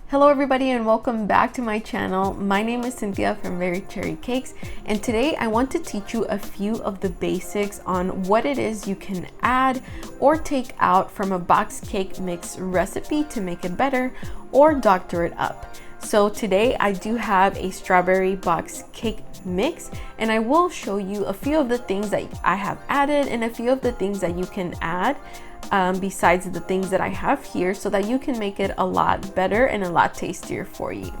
Hello everybody and welcome back to my channel. My name is Cynthia from Very Cherry Cakes, and today I want to teach you a few of the basics on what it is you can add or take out from a box cake mix recipe to make it better or doctor it up. So today I do have a strawberry box cake mix, and I will show you a few of the things that I have added and a few of the things that you can add besides the things that I have here, so that you can make it a lot better and a lot tastier for you.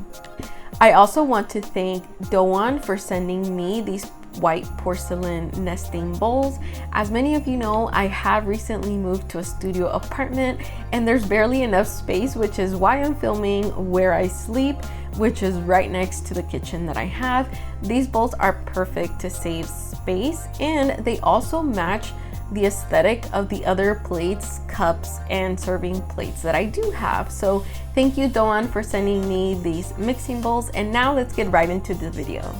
I also want to thank DOWAN for sending me these white porcelain nesting bowls. As many of you know, I have recently moved to a studio apartment and there's barely enough space, which is why I'm filming where I sleep, which is right next to the kitchen that I have. These bowls are perfect to save space, and they also match the aesthetic of the other plates, cups, and serving plates that I do have. So thank you, DOWAN, for sending me these mixing bowls. And now let's get right into the video.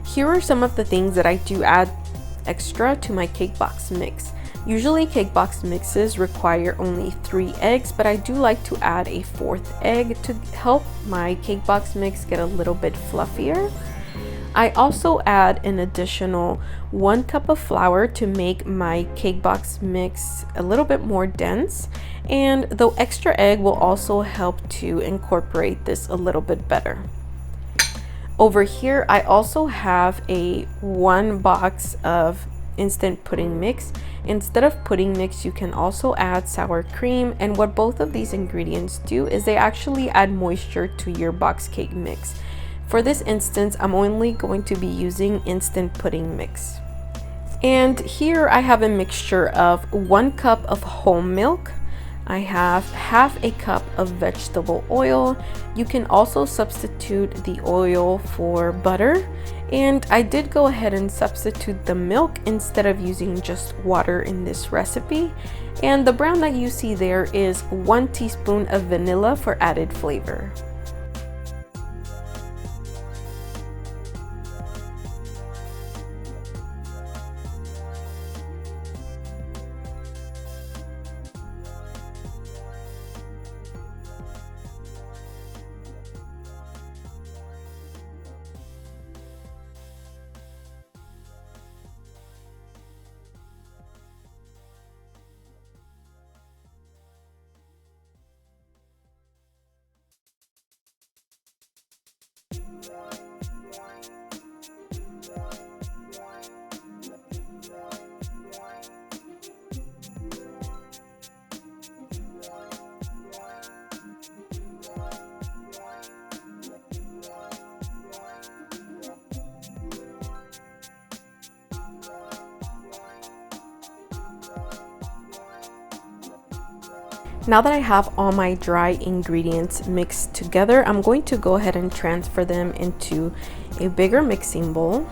Here are some of the things that I do add extra to my cake box mix. Usually cake box mixes require only 3 eggs, but I do like to add a 4th egg to help my cake box mix get a little bit fluffier. I also add an additional 1 cup of flour to make my cake box mix a little bit more dense, and the extra egg will also help to incorporate this a little bit better. Over here I also have a 1 box of instant pudding mix. Instead of pudding mix, you can also add sour cream, and what both of these ingredients do is they actually add moisture to your box cake mix. For this instance, I'm only going to be using instant pudding mix. And here I have a mixture of 1 cup of whole milk. I have half a cup of vegetable oil. You can also substitute the oil for butter. And I did go ahead and substitute the milk instead of using just water in this recipe. And the brown that you see there is 1 teaspoon of vanilla for added flavor. Now that I have all my dry ingredients mixed together, I'm going to go ahead and transfer them into a bigger mixing bowl.